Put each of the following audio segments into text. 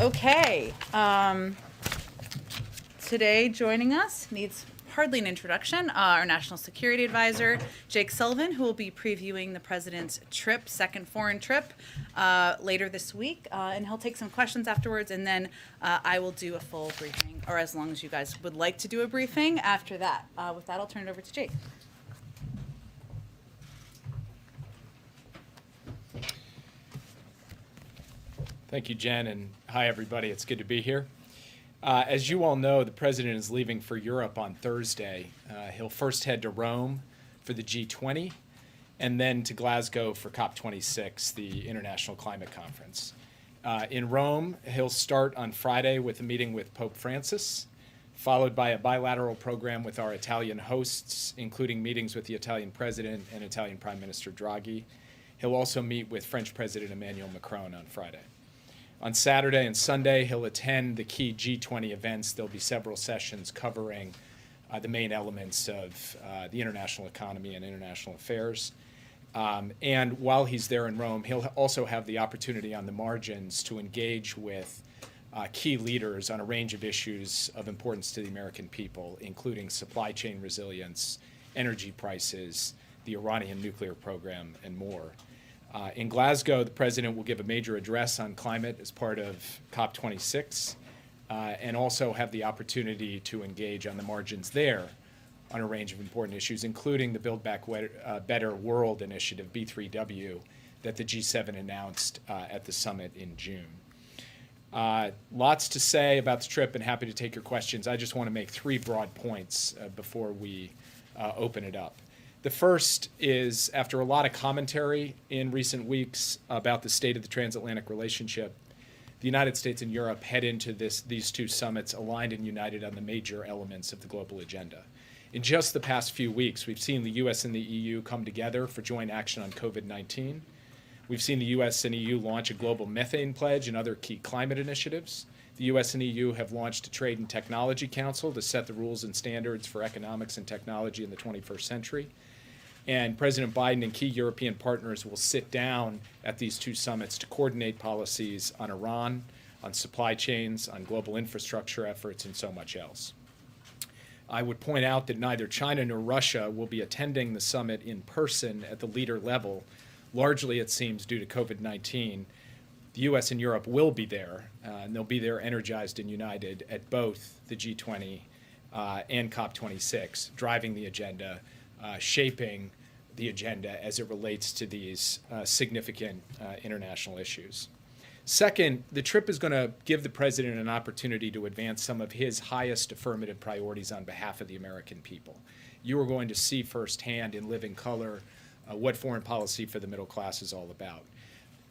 Okay. Today joining us needs hardly an introduction, our National Security Advisor, Jake Sullivan, who will be previewing the President's trip, second foreign trip, later this week. And he'll take some questions afterwards, and then I will do a full briefing, or as long as you guys would like to do a briefing after that. With that, I'll turn it over to Jake. Thank you, Jen, and hi, everybody. It's good to be here. As you all know, the President is leaving for Europe on Thursday. He'll first head to Rome for the G20 and then to Glasgow for COP26, the International Climate Conference. In Rome, he'll start on Friday with a meeting with Pope Francis, followed by a bilateral program with our Italian hosts, including meetings with the Italian President and Italian Prime Minister Draghi. He'll also meet with French President Emmanuel Macron on Friday. On Saturday and Sunday, he'll attend the key G20 events. There'll be several sessions covering the main elements of the international economy and international affairs. And while he's there in Rome, he'll also have the opportunity on the margins to engage with key leaders on a range of issues of importance to the American people, including supply chain resilience, energy prices, the Iranian nuclear program, and more. In Glasgow, the President will give a major address on climate as part of COP26 and also have the opportunity to engage on the margins there on a range of important issues, including the Build Back Better World initiative, B3W, that the G7 announced at the summit in June. Lots to say about the trip and happy to take your questions. I just want to make three broad points before we open it up. The first is, after a lot of commentary in recent weeks about the state of the transatlantic relationship, the United States and Europe head into these two summits aligned and united on the major elements of the global agenda. In just the past few weeks, we've seen the U.S. and the EU come together for joint action on COVID-19. We've seen the U.S. and EU launch a global methane pledge and other key climate initiatives. The U.S. and EU have launched a Trade and Technology Council to set the rules and standards for economics and technology in the 21st century. And President Biden and key European partners will sit down at these two summits to coordinate policies on Iran, on supply chains, on global infrastructure efforts, and so much else. I would point out that neither China nor Russia will be attending the summit in person at the leader level, largely, it seems, due to COVID-19. The U.S. and Europe will be there, and they'll be there energized and united at both the G20 and COP26, driving the agenda, shaping the agenda as it relates to these significant international issues. Second, the trip is going to give the President an opportunity to advance some of his highest affirmative priorities on behalf of the American people. You are going to see firsthand in living color what foreign policy for the middle class is all about.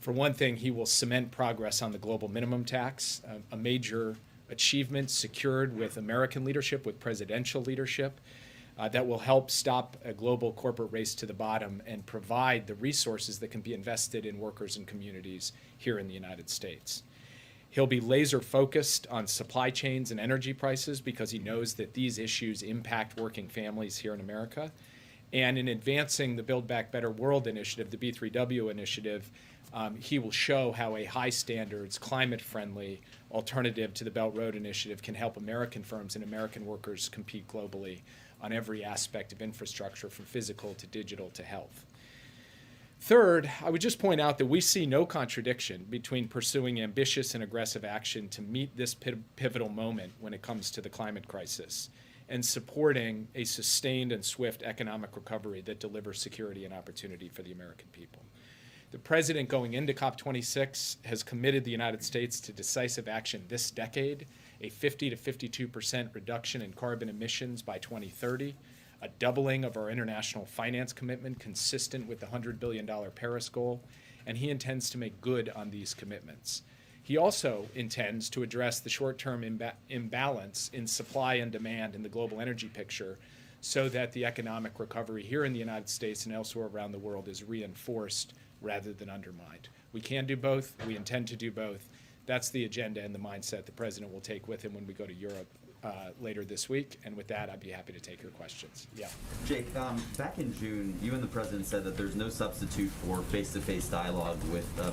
For one thing, he will cement progress on the global minimum tax, a major achievement secured with American leadership, with presidential leadership, that will help stop a global corporate race to the bottom and provide the resources that can be invested in workers and communities here in the United States. He'll be laser focused on supply chains and energy prices because he knows that these issues impact working families here in America. And in advancing the Build Back Better World initiative, the B3W initiative, he will show how a high standards, climate-friendly alternative to the Belt Road Initiative can help American firms and American workers compete globally on every aspect of infrastructure, from physical to digital to health. Third, I would just point out that we see no contradiction between pursuing ambitious and aggressive action to meet this pivotal moment when it comes to the climate crisis and supporting a sustained and swift economic recovery that delivers security and opportunity for the American people. The President, going into COP26, has committed the United States to decisive action this decade, a 50 to 52% reduction in carbon emissions by 2030, a doubling of our international finance commitment consistent with the $100 billion Paris goal, and he intends to make good on these commitments. He also intends to address the short-term imbalance in supply and demand in the global energy picture so that the economic recovery here in the United States and elsewhere around the world is reinforced rather than undermined. We can do both. We intend to do both. That's the agenda and the mindset the President will take with him when we go to Europe later this week. And with that, I'd be happy to take your questions. Yeah. Jake, back in June, you and the president said that there's no substitute for face-to-face dialogue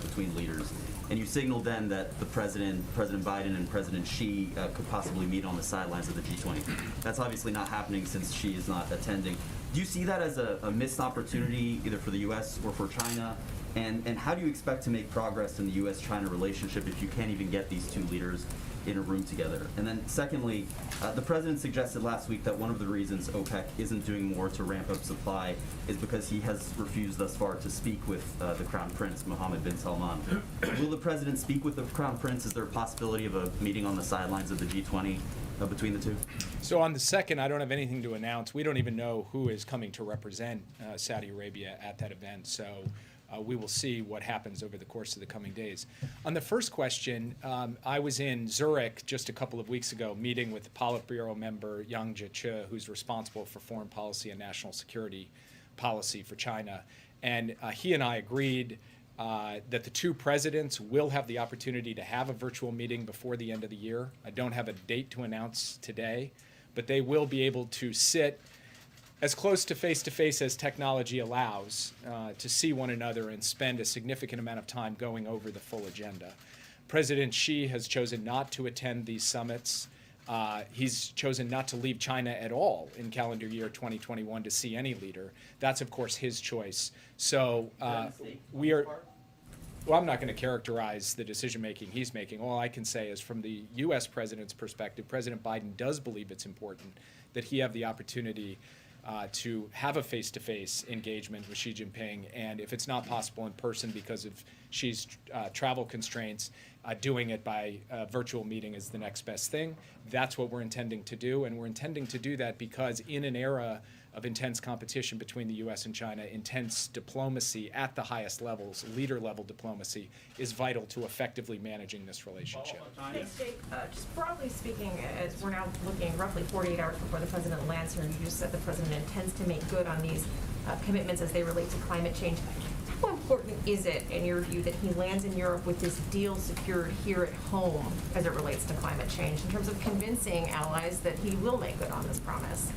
between leaders. And you signaled then that President Biden and President Xi could possibly meet on the sidelines of the G20. That's obviously not happening since Xi is not attending. Do you see that as a missed opportunity either for the U.S. or for China? And how do you expect to make progress in the U.S.-China relationship if you can't even get these two leaders in a room together? And then secondly, the president suggested last week that one of the reasons OPEC isn't doing more to ramp up supply is because he has refused thus far to speak with the Crown Prince, Mohammed bin Salman. Will the president speak with the Crown Prince? Is there a possibility of a meeting on the sidelines of the G20 between the two? So on the second, I don't have anything to announce. We don't even know who is coming to represent Saudi Arabia at that event. So we will see what happens over the course of the coming days. On the first question, I was in Zurich just a couple of weeks ago meeting with the Politburo member Yang Jiechi, who's responsible for foreign policy and national security policy for China. And he and I agreed that the two presidents will have the opportunity to have a virtual meeting before the end of the year. I don't have a date to announce today, but they will be able to sit as close to face as technology allows to see one another and spend a significant amount of time going over the full agenda. President Xi has chosen not to attend these summits. He's chosen not to leave China at all in calendar year 2021 to see any leader. That's, of course, his choice. So we are. Well, I'm not going to characterize the decision-making he's making. All I can say is from the U.S. president's perspective, President Biden does believe it's important that he have the opportunity to have a face-to-face engagement with Xi Jinping, and if it's not possible in person because of Xi's travel constraints, doing it by virtual meeting is the next best thing. That's what we're intending to do, and we're intending to do that because in an era of intense competition between the U.S. and China, intense diplomacy at the highest levels, leader-level diplomacy, is vital to effectively managing this relationship. Thanks, Jake. Just broadly speaking, as we're now looking roughly 48 hours before the president lands here, and you just said the president intends to make good on these commitments as they relate to climate change. How important is it, in your view, that he lands in Europe with this deal secured here at home as it relates to climate change, in terms of convincing allies that he will make good on this promise?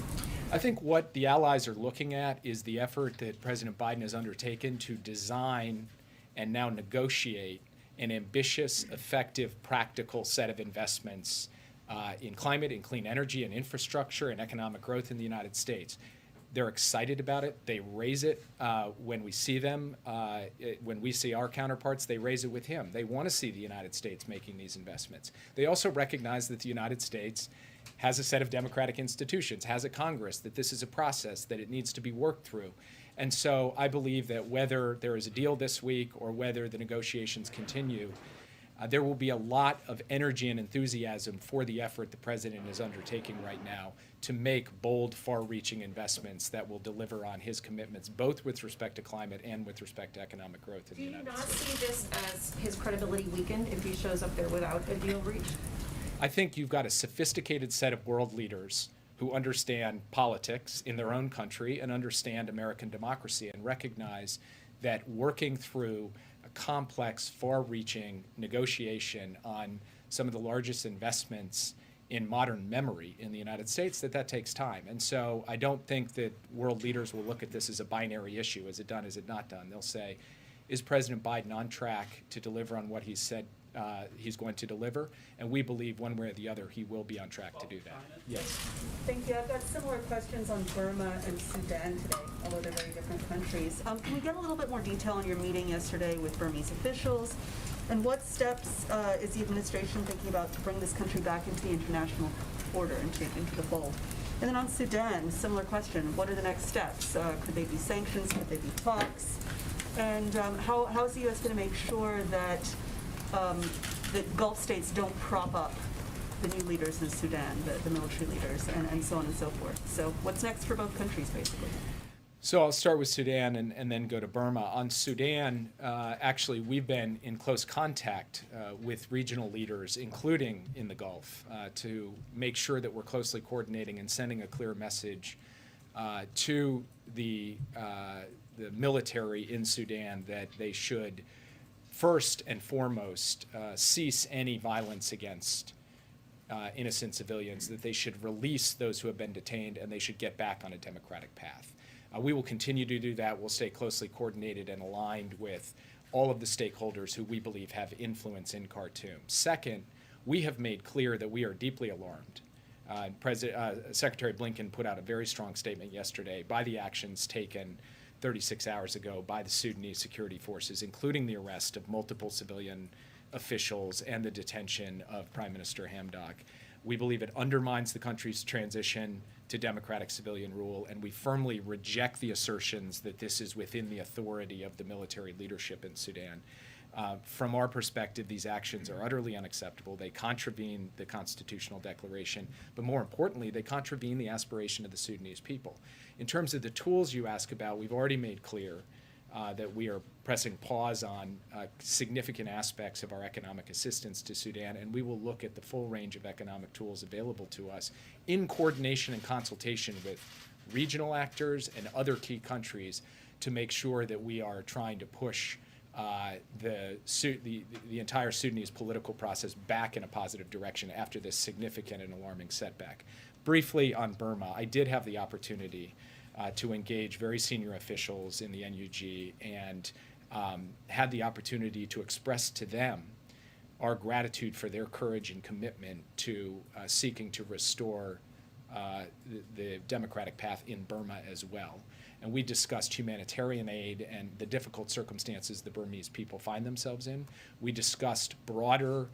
I think what the allies are looking at is the effort that President Biden has undertaken to design and now negotiate an ambitious, effective, practical set of investments in climate, in clean energy, and infrastructure, and economic growth in the United States. They're excited about it. They raise it when we see them. When we see our counterparts, they raise it with him. They want to see the United States making these investments. They also recognize that the United States has a set of democratic institutions, has a Congress, that this is a process, that it needs to be worked through. And so I believe that whether there is a deal this week or whether the negotiations continue, there will be a lot of energy and enthusiasm for the effort the president is undertaking right now to make bold, far-reaching investments that will deliver on his commitments, both with respect to climate and with respect to economic growth in the United States. Do you not see this as his credibility weakened if he shows up there without a deal reached? I think you've got a sophisticated set of world leaders who understand politics in their own country and understand American democracy and recognize that working through a complex, far-reaching negotiation on some of the largest investments in modern memory in the United States, that takes time. And so I don't think that world leaders will look at this as a binary issue. Is it done? Is it not done? They'll say, is President Biden on track to deliver on what he said he's going to deliver? And we believe one way or the other he will be on track to do that. Yes. Thank you. I've got similar questions on Burma and Sudan today, although they're very different countries. Can we get a little bit more detail on your meeting yesterday with Burmese officials? And what steps is the administration thinking about to bring this country back into the international order, into the fold? And then on Sudan, similar question. What are the next steps? Could they be sanctions? Could they be talks? And how is the U.S. going to make sure that that Gulf states don't prop up the new leaders in Sudan, the military leaders, and so on and so forth? So what's next for both countries, basically? So I'll start with Sudan and then go to Burma. On Sudan, actually, we've been in close contact with regional leaders, including in the Gulf, to make sure that we're closely coordinating and sending a clear message to the military in Sudan that they should first and foremost cease any violence against innocent civilians, that they should release those who have been detained and they should get back on a democratic path. We will continue to do that. We'll stay closely coordinated and aligned with all of the stakeholders who we believe have influence in Khartoum. Second, we have made clear that we are deeply alarmed. Secretary Blinken put out a very strong statement yesterday by the actions taken 36 hours ago by the Sudanese security forces, including the arrest of multiple civilian officials and the detention of Prime Minister Hamdok. We believe it undermines the country's transition to democratic civilian rule, and we firmly reject the assertions that this is within the authority of the military leadership in Sudan. From our perspective, these actions are utterly unacceptable. They contravene the constitutional declaration, but more importantly, they contravene the aspiration of the Sudanese people. In terms of the tools you ask about, we've already made clear that we are pressing pause on significant aspects of our economic assistance to Sudan, and we will look at the full range of economic tools available to us in coordination and consultation with regional actors and other key countries to make sure that we are trying to push the entire Sudanese political process back in a positive direction after this significant and alarming setback. Briefly on Burma, I did have the opportunity to engage very senior officials in the NUG and had the opportunity to express to them our gratitude for their courage and commitment to seeking to restore the democratic path in Burma as well. And we discussed humanitarian aid and the difficult circumstances the Burmese people find themselves in. We discussed broader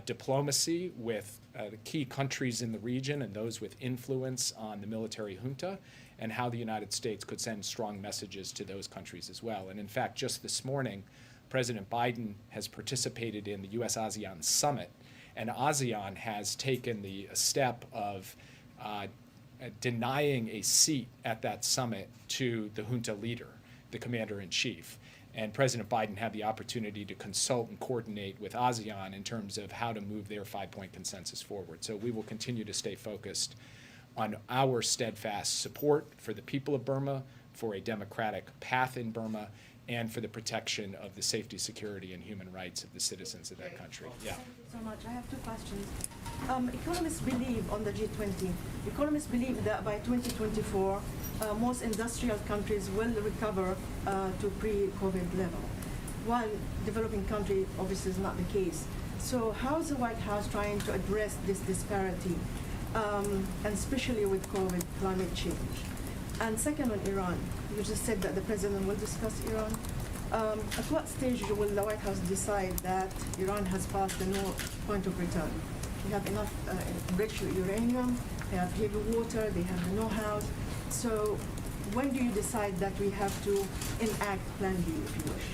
diplomacy with the key countries in the region and those with influence on the military junta, and how the United States could send strong messages to those countries as well. And in fact, just this morning, President Biden has participated in the U.S.-ASEAN summit, and ASEAN has taken the step of denying a seat at that summit to the junta leader, the commander-in-chief. And President Biden had the opportunity to consult and coordinate with ASEAN in terms of how to move their 5-point consensus forward. So we will continue to stay focused on our steadfast support for the people of Burma, for a democratic path in Burma, and for the protection of the safety, security, and human rights of the citizens of that country. Yeah. Thank you so much. I have two questions. Economists believe on the G20, economists believe that by 2024, most industrial countries will recover to pre-COVID level. One developing country obviously is not the case. So how is the White House trying to address this disparity, and especially with COVID, climate change? And second, on Iran, you just said that the president will discuss Iran. At what stage will the White House decide that Iran has passed the no point of return? They have enough enriched uranium, they have heavy water, they have the know-how. So when do you decide that we have to enact Plan B, if you wish?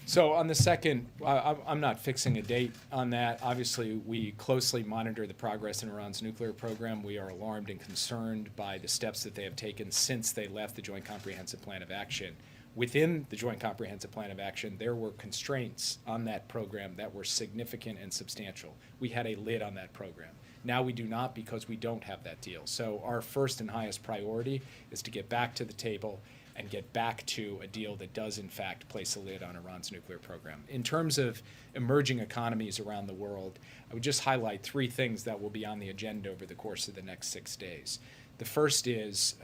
So on the second, I'm not fixing a date on that. Obviously, we closely monitor the progress in Iran's nuclear program. We are alarmed and concerned by the steps that they have taken since they left the Joint Comprehensive Plan of Action. Within the Joint Comprehensive Plan of Action, there were constraints on that program that were significant and substantial. We had a lid on that program. Now we do not, because we don't have that deal. So our first and highest priority is to get back to the table and get back to a deal that does, in fact, place a lid on Iran's nuclear program. In terms of emerging economies around the world, I would just highlight 3 things that will be on the agenda over the course of the next 6 days. The first is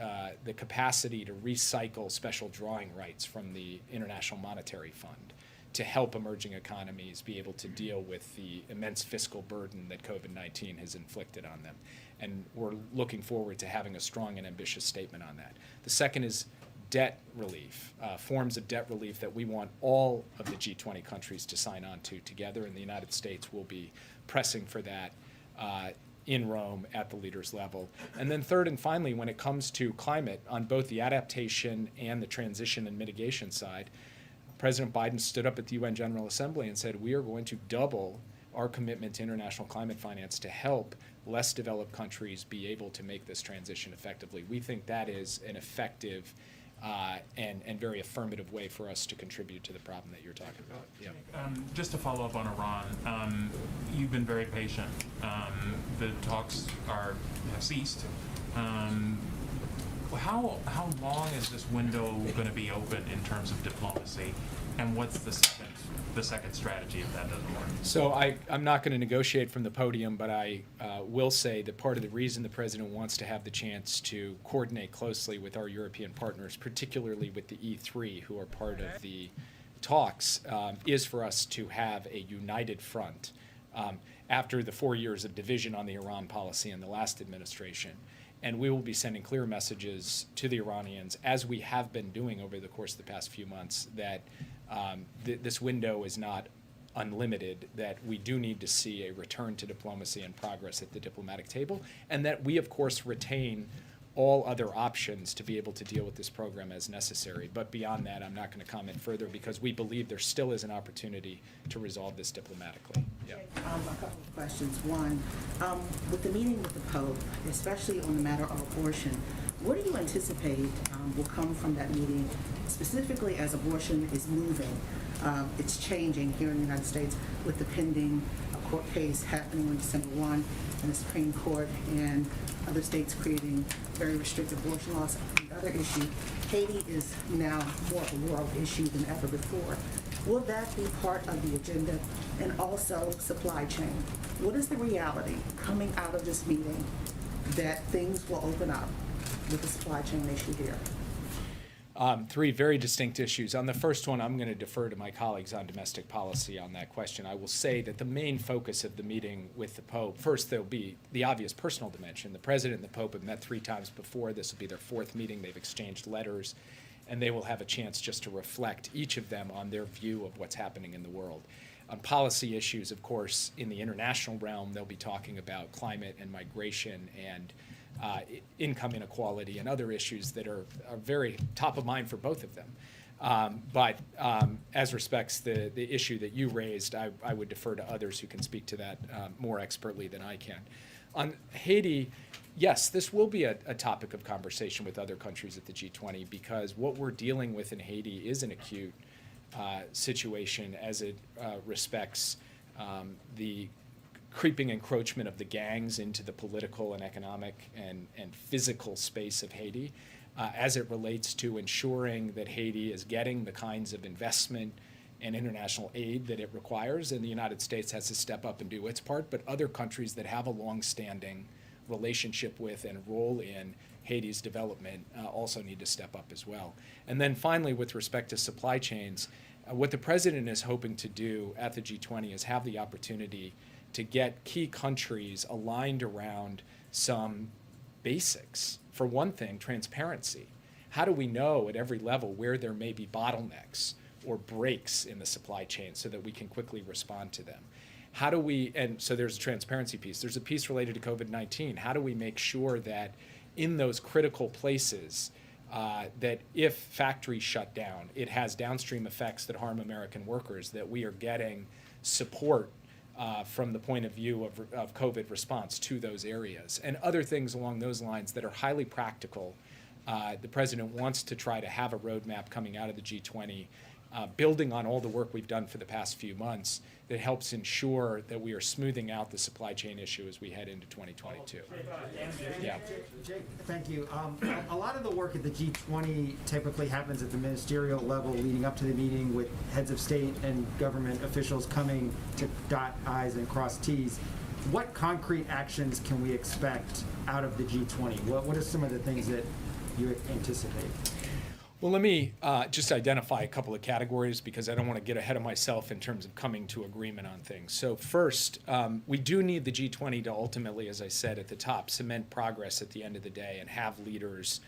the capacity to recycle special drawing rights from the International Monetary Fund to help emerging economies be able to deal with the immense fiscal burden that COVID-19 has inflicted on them. And we're looking forward to having a strong and ambitious statement on that. The second is debt relief, forms of debt relief that we want all of the G20 countries to sign on to together, and the United States will be pressing for that in Rome at the leaders' level. And then third and finally, when it comes to climate, on both the adaptation and the transition and mitigation side, President Biden stood up at the UN General Assembly and said, we are going to double our commitment to international climate finance to help less developed countries be able to make this transition effectively. We think that is an effective and very affirmative way for us to contribute to the problem that you're talking about. Yeah. Just to follow up on Iran, you've been very patient. The talks have ceased. How long is this window going to be open in terms of diplomacy, and what's the second strategy if that doesn't work? So I'm not going to negotiate from the podium, but I will say that part of the reason the president wants to have the chance to coordinate closely with our European partners, particularly with the E3, who are part of the talks, is for us to have a united front after the 4 years of division on the Iran policy in the last administration. And we will be sending clear messages to the Iranians, as we have been doing over the course of the past few months, that this window is not unlimited, that we do need to see a return to diplomacy and progress at the diplomatic table, and that we, of course, retain all other options to be able to deal with this program as necessary. But beyond that, I'm not going to comment further because we believe there still is an opportunity to resolve this diplomatically. Yeah. A couple of questions. One, with the meeting with the Pope, especially on the matter of abortion, what do you anticipate will come from that meeting, specifically as abortion is moving? It's changing here in the United States with the pending court case happening on December 1 in the Supreme Court, and other states creating very restrictive abortion laws. The other issue, Haiti is now more of a world issue than ever before. Will that be part of the agenda? And also supply chain. What is the reality coming out of this meeting that things will open up with the supply chain issue here? Three very distinct issues. On the first one, I'm going to defer to my colleagues on domestic policy on that question. I will say that the main focus of the meeting with the Pope, first there'll be the obvious personal dimension. The President and the Pope have met 3 times before. This will be their 4th meeting. They've exchanged letters, and they will have a chance just to reflect, each of them, on their view of what's happening in the world. On policy issues, of course, in the international realm, they'll be talking about climate and migration and income inequality and other issues that are very top of mind for both of them. But as respects the issue that you raised, I would defer to others who can speak to that more expertly than I can. On Haiti, yes, this will be a topic of conversation with other countries at the G20, because what we're dealing with in Haiti is an acute situation as it respects the creeping encroachment of the gangs into the political and economic and physical space of Haiti, as it relates to ensuring that Haiti is getting the kinds of investment and international aid that it requires, and the United States has to step up and do its part, but other countries that have a long-standing relationship with and role in Haiti's development also need to step up as well. And then finally, with respect to supply chains, what the president is hoping to do at the G20 is have the opportunity to get key countries aligned around some basics. For one thing, transparency. How do we know at every level where there may be bottlenecks or breaks in the supply chain so that we can quickly respond to them? How do we, and so there's a transparency piece. There's a piece related to COVID-19. How do we make sure that in those critical places that if factories shut down, it has downstream effects that harm American workers, that we are getting support from the point of view of COVID response to those areas, and other things along those lines that are highly practical. The president wants to try to have a roadmap coming out of the G20, building on all the work we've done for the past few months that helps ensure that we are smoothing out the supply chain issue as we head into 2022. Yeah. Jake, thank you. A lot of the work at the G20 typically happens at the ministerial level leading up to the meeting, with heads of state and government officials coming to dot I's and cross T's. What concrete actions can we expect out of the G20? What are some of the things that you anticipate? Well, let me just identify a couple of categories, because I don't want to get ahead of myself in terms of coming to agreement on things. So first, we do need the G20 to ultimately, as I said at the top, cement progress at the end of the day and have leaders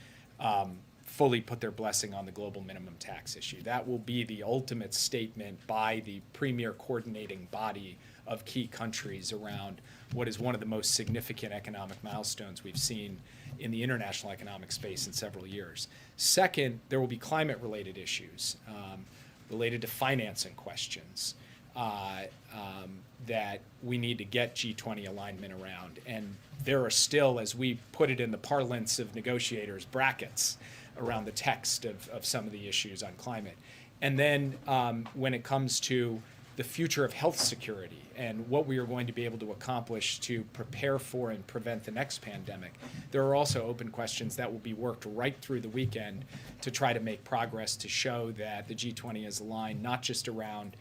fully put their blessing on the global minimum tax issue. That will be the ultimate statement by the premier coordinating body of key countries around what is one of the most significant economic milestones we've seen in the international economic space in several years. Second, there will be climate-related issues related to financing questions that we need to get G20 alignment around. And there are still, as we put it in the parlance of negotiators, brackets around the text of some of the issues on climate. And then when it comes to the future of health security and what we are going to be able to accomplish to prepare for and prevent the next pandemic. There are also open questions that will be worked right through the weekend to try to make progress to show that the G20 is aligned not just around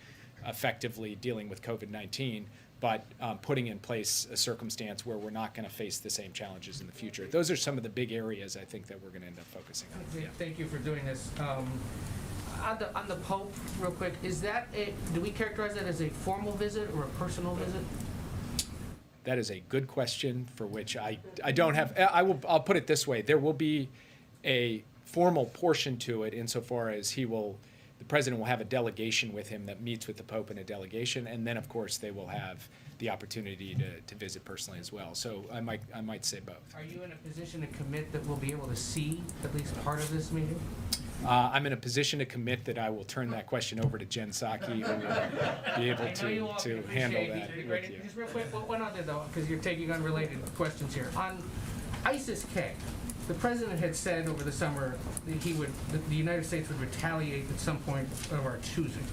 effectively dealing with COVID-19, but putting in place a circumstance where we're not going to face the same challenges in the future. Those are some of the big areas I think that we're going to end up focusing on. Yeah. Thank you for doing this. On the Pope, real quick, do we characterize that as a formal visit or a personal visit? That is a good question for which I don't have. I'll put it this way: there will be a formal portion to it insofar as the president will have a delegation with him that meets with the Pope in a delegation, and then of course they will have the opportunity to visit personally as well. So I might say both. Are you in a position to commit that we'll be able to see at least part of this meeting? I'm in a position to commit that I will turn that question over to Jen Psaki, who will be able to handle that with you. Just real quick, one other though, because you're taking unrelated questions here. On ISIS-K, the president had said over the summer that the United States would retaliate at some point of our choosing.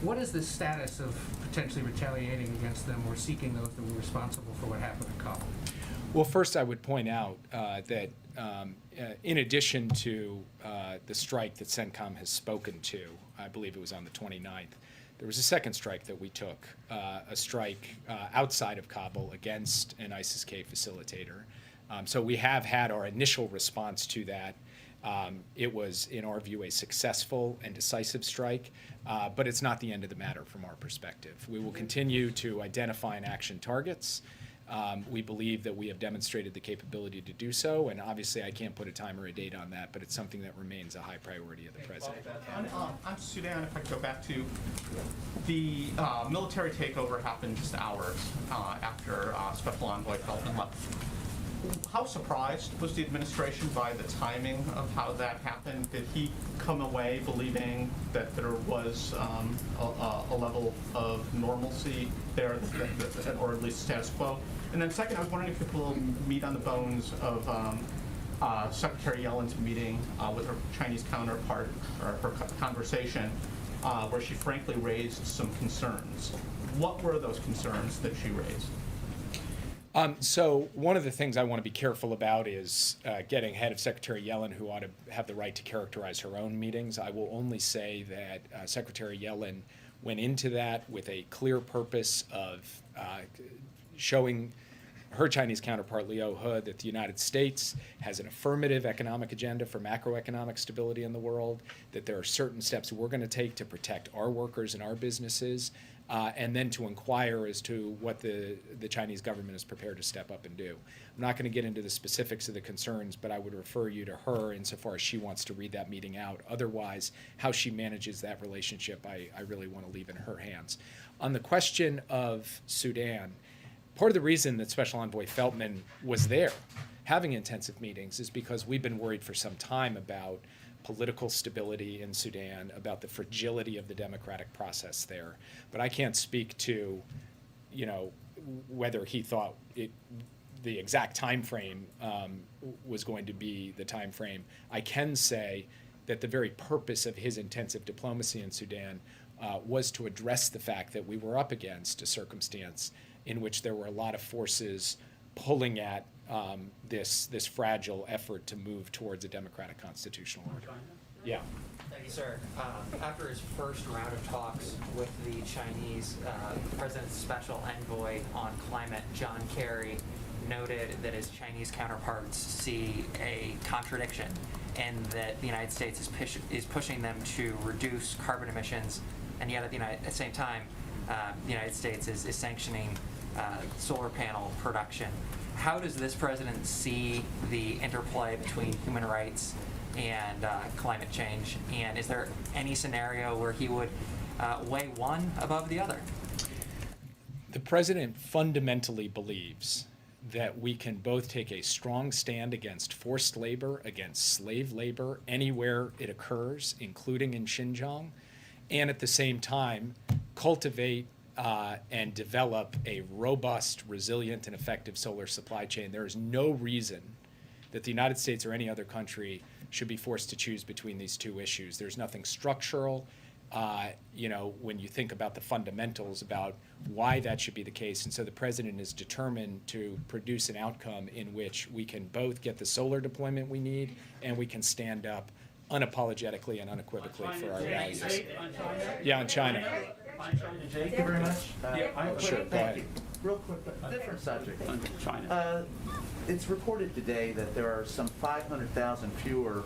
What is the status of potentially retaliating against them or seeking those that were responsible for what happened in Kabul? Well, first I would point out that in addition to the strike that CENTCOM has spoken to, I believe it was on the 29th, there was a second strike that we took, a strike outside of Kabul against an ISIS-K facilitator. So we have had our initial response to that. It was, in our view, a successful and decisive strike, but it's not the end of the matter from our perspective. We will continue to identify and action targets. We believe that we have demonstrated the capability to do so, and obviously I can't put a time or a date on that, but it's something that remains a high priority of the president. On Sudan, if I could go back to the military takeover happened just hours after Special Envoy Feltman left. How surprised was the administration by the timing of how that happened? Did he come away believing that there was a level of normalcy there, or at least status quo? And then second, I was wondering if you could put a little meat on the bones of Secretary Yellen's meeting with her Chinese counterpart, or her conversation, where she frankly raised some concerns. What were those concerns that she raised? So one of the things I want to be careful about is getting ahead of Secretary Yellen, who ought to have the right to characterize her own meetings. I will only say that Secretary Yellen went into that with a clear purpose of showing her Chinese counterpart, Liu He, that the United States has an affirmative economic agenda for macroeconomic stability in the world, that there are certain steps we're going to take to protect our workers and our businesses, and then to inquire as to what the Chinese government is prepared to step up and do. I'm not going to get into the specifics of the concerns, but I would refer you to her insofar as she wants to read that meeting out. Otherwise, how she manages that relationship, I really want to leave in her hands. On the question of Sudan, part of the reason that Special Envoy Feltman was there having intensive meetings is because we've been worried for some time about political stability in Sudan, about the fragility of the democratic process there. But I can't speak to, whether he thought the exact time frame was going to be the time frame. I can say that the very purpose of his intensive diplomacy in Sudan was to address the fact that we were up against a circumstance in which there were a lot of forces pulling at this fragile effort to move towards a democratic constitutional order. Yeah. Thank you, sir. After his first round of talks with the Chinese, the president's special envoy on climate, John Kerry, noted that his Chinese counterparts see a contradiction and that the United States is pushing them to reduce carbon emissions, and yet at the same time, the United States is sanctioning solar panel production. How does this president see the interplay between human rights and climate change? And is there any scenario where he would weigh one above the other? The president fundamentally believes that we can both take a strong stand against forced labor, against slave labor, anywhere it occurs, including in Xinjiang, and at the same time cultivate and develop a robust, resilient, and effective solar supply chain. There is no reason that the United States or any other country should be forced to choose between these two issues. There's nothing structural when you think about the fundamentals about why that should be the case. And so the president is determined to produce an outcome in which we can both get the solar deployment we need and we can stand up unapologetically and unequivocally for our values. Yeah, on China. Thank you very much. Sure, go ahead. Real quick, a different subject. China. It's reported today that there are some 500,000 fewer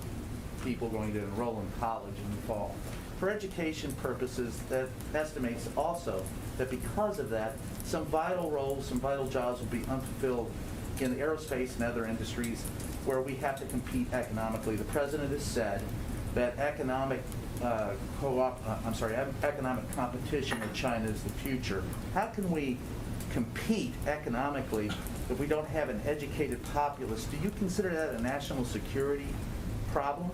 people going to enroll in college in the fall. For education purposes, that estimates also that because of that, some vital roles, some vital jobs will be unfulfilled in aerospace and other industries where we have to compete economically. The president has said that economic competition with China is the future. How can we compete economically if we don't have an educated populace? Do you consider that a national security problem?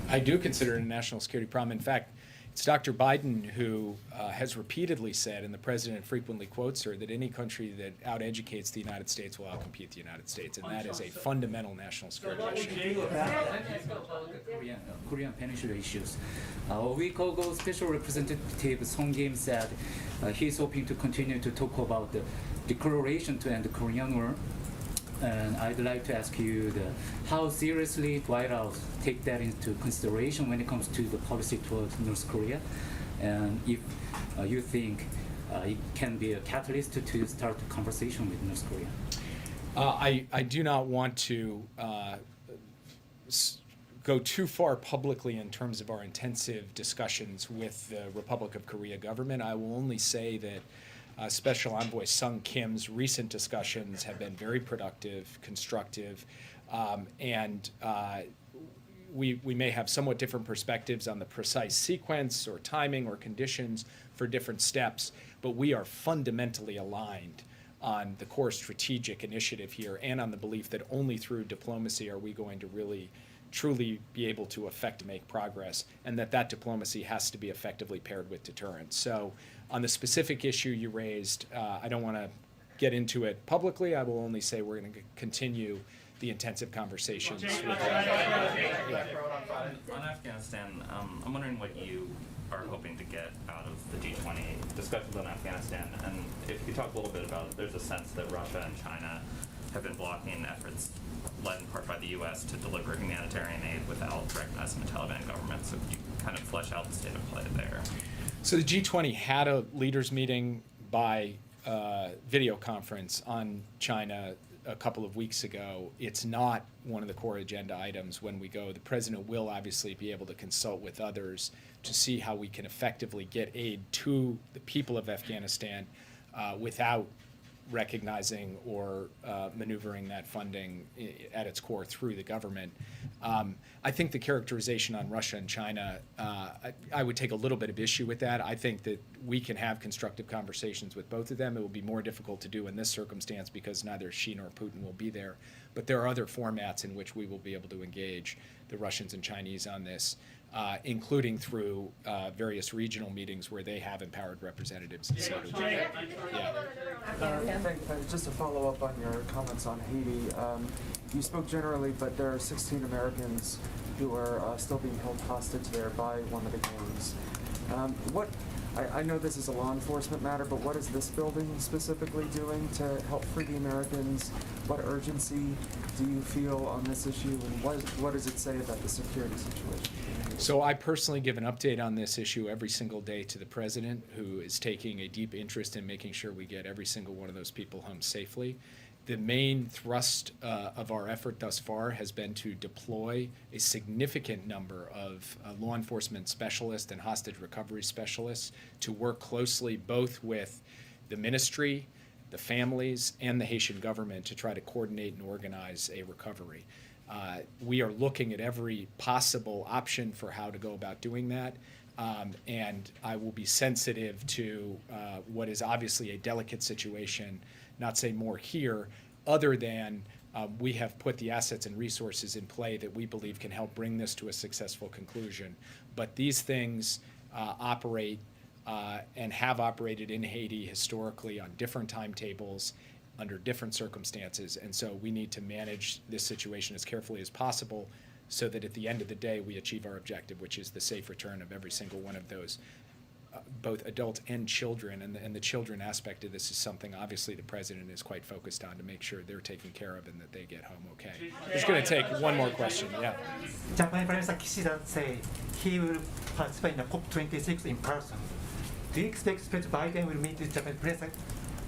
I do consider it a national security problem. In fact, it's Dr. Biden who has repeatedly said, and the president frequently quotes her, that any country that out-educates the United States will outcompete the United States, and that is a fundamental national security issue. Korean Peninsula issues. A week ago, Special Representative Song Kim said he's hoping to continue to talk about the declaration to end the Korean War. And I'd like to ask you how seriously White House take that into consideration when it comes to the policy towards North Korea, and if you think it can be a catalyst to start a conversation with North Korea. I do not want to go too far publicly in terms of our intensive discussions with the Republic of Korea government. I will only say that Special Envoy Sung Kim's recent discussions have been very productive, constructive, and we may have somewhat different perspectives on the precise sequence or timing or conditions for different steps, but we are fundamentally aligned on the core strategic initiative here and on the belief that only through diplomacy are we going to really truly be able to make progress, and that diplomacy has to be effectively paired with deterrence. So on the specific issue you raised, I don't want to get into it publicly. I will only say we're going to continue the intensive conversations. On Afghanistan, I'm wondering what you are hoping to get out of the G20 discussions on Afghanistan, and if you talk a little bit about, there's a sense that Russia and China have been blocking efforts led in part by the U.S. to deliver humanitarian aid without recognizing the Taliban government. So could you kind of flesh out the state of play there? So the G20 had a leaders meeting by video conference on China a couple of weeks ago. It's not one of the core agenda items when we go. The president will obviously be able to consult with others to see how we can effectively get aid to the people of Afghanistan without recognizing or maneuvering that funding at its core through the government. I think the characterization on Russia and China, I would take a little bit of issue with that. I think that we can have constructive conversations with both of them. It will be more difficult to do in this circumstance because neither Xi nor Putin will be there. But there are other formats in which we will be able to engage the Russians and Chinese on this, including through various regional meetings where they have empowered representatives. Just to follow up on your comments on Haiti, you spoke generally, but there are 16 Americans who are still being held hostage there by one of the gangs. I know this is a law enforcement matter, but what is this building specifically doing to help free the Americans? What urgency do you feel on this issue, and what does it say about the security situation? So I personally give an update on this issue every single day to the president, who is taking a deep interest in making sure we get every single one of those people home safely. The main thrust of our effort thus far has been to deploy a significant number of law enforcement specialists and hostage recovery specialists to work closely both with the ministry, the families, and the Haitian government to try to coordinate and organize a recovery. We are looking at every possible option for how to go about doing that, and I will be sensitive to what is obviously a delicate situation, not say more here, other than we have put the assets and resources in play that we believe can help bring this to a successful conclusion. But these things operate and have operated in Haiti historically on different timetables, under different circumstances, and so we need to manage this situation as carefully as possible, so that at the end of the day we achieve our objective, which is the safe return of every single one of those, both adults and children. And the children aspect of this is something obviously the president is quite focused on, to make sure they're taken care of and that they get home okay. Just going to take one more question. Yeah. Japanese Prime Minister Kishida say he will participate in the COP26 in person. Do you expect President Biden will meet with Japanese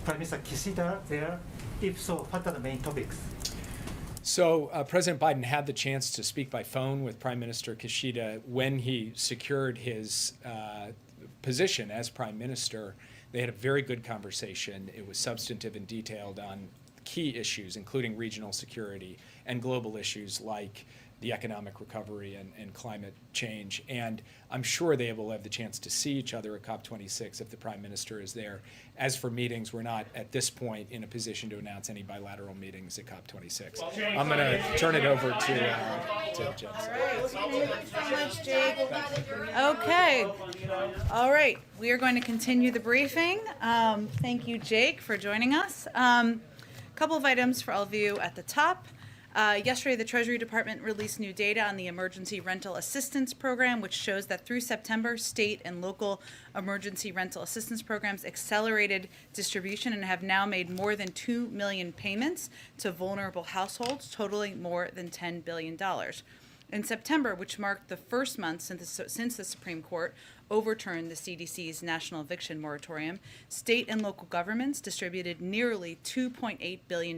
Prime Minister Kishida there? If so, what are the main topics? So President Biden had the chance to speak by phone with Prime Minister Kishida when he secured his position as Prime Minister. They had a very good conversation. It was substantive and detailed on key issues, including regional security and global issues like the economic recovery and climate change. And I'm sure they will have the chance to see each other at COP26 if the Prime Minister is there. As for meetings, we're not at this point in a position to announce any bilateral meetings at COP26. I'm going to turn it over to Jen. Thank you so much, Jake. Okay. All right. We are going to continue the briefing. Thank you, Jake, for joining us. A couple of items for all of you at the top. Yesterday, the Treasury Department released new data on the Emergency Rental Assistance Program, which shows that through September, state and local emergency rental assistance programs accelerated distribution and have now made more than 2 million payments to vulnerable households, totaling more than $10 billion. In September, which marked the first month since the Supreme Court overturned the CDC's national eviction moratorium, state and local governments distributed nearly $2.8 billion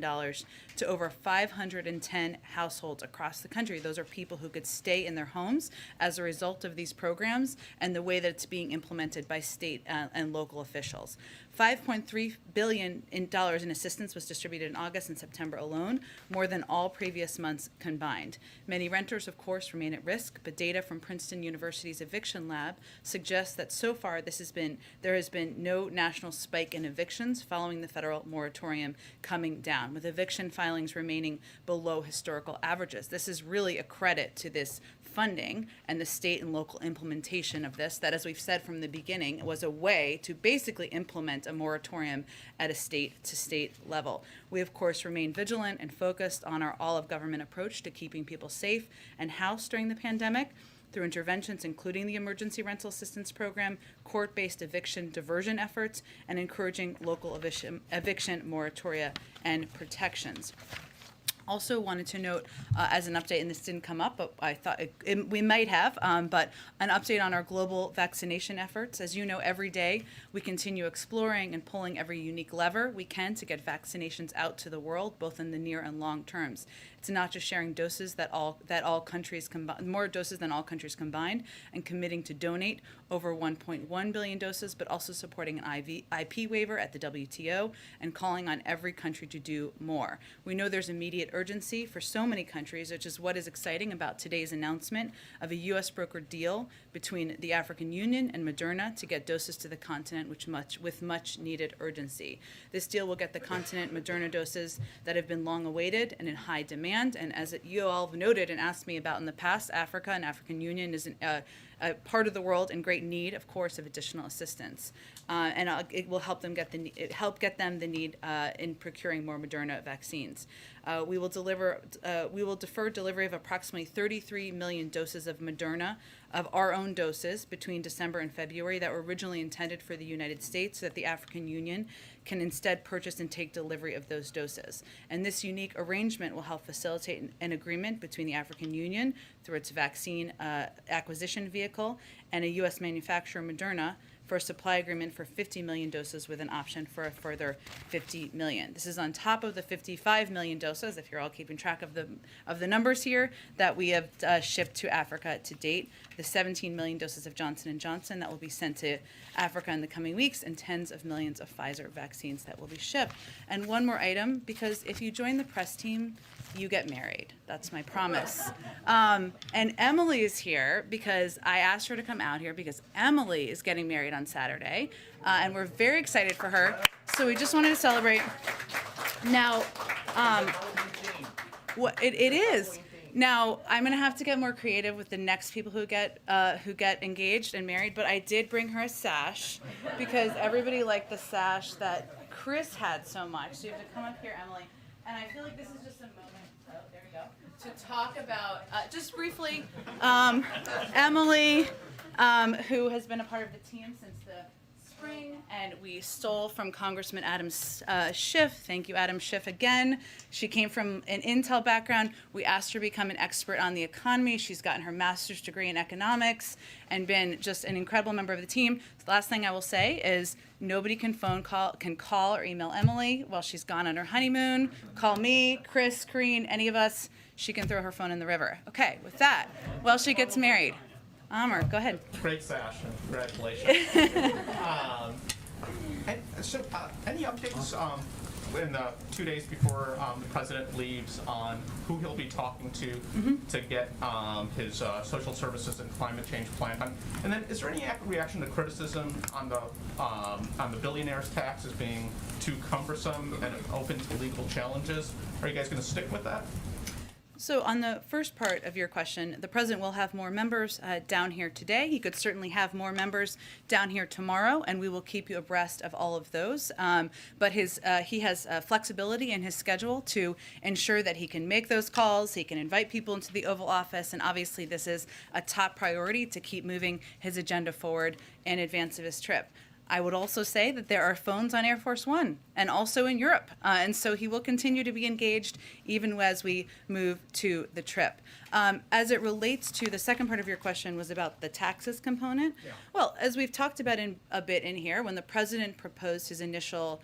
to over 510 households across the country. Those are people who could stay in their homes as a result of these programs and the way that it's being implemented by state and local officials. $5.3 billion in assistance was distributed in August and September alone, more than all previous months combined. Many renters, of course, remain at risk, but data from Princeton University's eviction lab suggests that so far there has been no national spike in evictions following the federal moratorium coming down, with eviction filings remaining below historical averages. This is really a credit to this funding and the state and local implementation of this, that, as we've said from the beginning, was a way to basically implement a moratorium at a state-to-state level. We, of course, remain vigilant and focused on our all-of-government approach to keeping people safe and housed during the pandemic through interventions including the Emergency Rental Assistance Program, court-based eviction diversion efforts, and encouraging local eviction moratoria and protections. Also wanted to note as an update, and this didn't come up, but I thought we might have, but an update on our global vaccination efforts. As you know, every day we continue exploring and pulling every unique lever we can to get vaccinations out to the world, both in the near and long terms. It's not just sharing doses more doses than all countries combined, and committing to donate over 1.1 billion doses, but also supporting an IP waiver at the WTO and calling on every country to do more. We know there's immediate urgency for so many countries, which is what is exciting about today's announcement of a U.S. brokered deal between the African Union and Moderna to get doses to the continent with much needed urgency. This deal will get the continent Moderna doses that have been long awaited and in high demand. And as you all have noted and asked me about in the past, Africa and African Union is a part of the world in great need, of course, of additional assistance. It will help them get the need in procuring more Moderna vaccines. We will defer delivery of approximately 33 million doses of Moderna, of our own doses, between December and February that were originally intended for the United States, so that the African Union can instead purchase and take delivery of those doses. And this unique arrangement will help facilitate an agreement between the African Union through its vaccine acquisition vehicle and a U.S. manufacturer, Moderna, for a supply agreement for 50 million doses with an option for a further 50 million. This is on top of the 55 million doses, if you're all keeping track of the numbers here, that we have shipped to Africa to date, the 17 million doses of Johnson & Johnson that will be sent to Africa in the coming weeks, and tens of millions of Pfizer vaccines that will be shipped. And one more item, because if you join the press team, you get married. That's my promise. And Emily is here because I asked her to come out here because Emily is getting married on Saturday, and we're very excited for her. So we just wanted to celebrate. Now, what it is. Now, I'm gonna have to get more creative with the next people who get engaged and married, but I did bring her a sash because everybody liked the sash that Chris had so much. So you have to come up here, Emily. And I feel like this is just a moment. Oh, there we go. to talk about, just briefly, Emily, who has been a part of the team since the spring, and we stole from Congressman Adam Schiff. Thank you, Adam Schiff, again. She came from an Intel background. We asked her to become an expert on the economy. She's gotten her master's degree in economics and been just an incredible member of the team. The last thing I will say is nobody can call or email Emily while she's gone on her honeymoon. Call me, Chris, Kareen, any of us. She can throw her phone in the river. Okay, with that, while she gets married. Amr, go ahead. Great sash, and congratulations. Any updates in the 2 days before the president leaves on who he'll be talking to get his social services and climate change plan done? And then, is there any reaction to criticism on the billionaires tax as being too cumbersome and open to legal challenges? Are you guys going to stick with that? So on the first part of your question, the president will have more members down here today. He could certainly have more members down here tomorrow, and we will keep you abreast of all of those. But he has flexibility in his schedule to ensure that he can make those calls, he can invite people into the Oval Office, and obviously this is a top priority to keep moving his agenda forward in advance of his trip. I would also say that there are phones on Air Force One and also in Europe. And so he will continue to be engaged even as we move to the trip. As it relates to the second part of your question was about the taxes component. Yeah. Well, as we've talked about a bit in here, when the president proposed his initial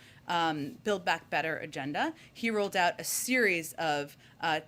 Build Back Better agenda, he rolled out a series of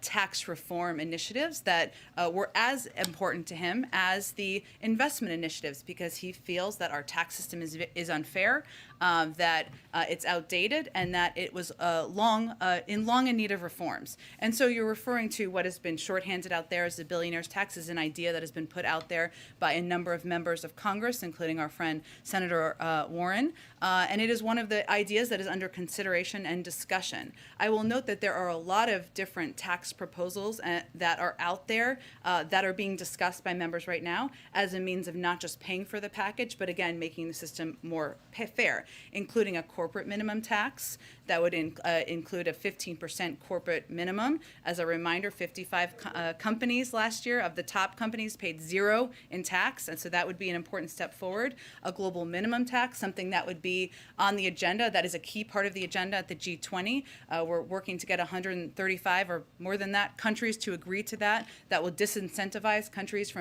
tax reform initiatives that were as important to him as the investment initiatives, because he feels that our tax system is unfair, that it's outdated, and that it was long in need of reforms. And so you're referring to what has been shorthanded out there as the billionaire's tax, is an idea that has been put out there by a number of members of Congress, including our friend Senator Warren, and it is one of the ideas that is under consideration and discussion. I will note that there are a lot of different tax proposals that are out there that are being discussed by members right now as a means of not just paying for the package, but again, making the system more fair, including a corporate minimum tax that would include a 15% corporate minimum. As a reminder, 55 companies last year of the top companies paid zero in tax, and so that would be an important step forward. A global minimum tax, something that would be on the agenda, that is a key part of the agenda at the G20. We're working to get 135 or more than that countries to agree to that. That will disincentivize companies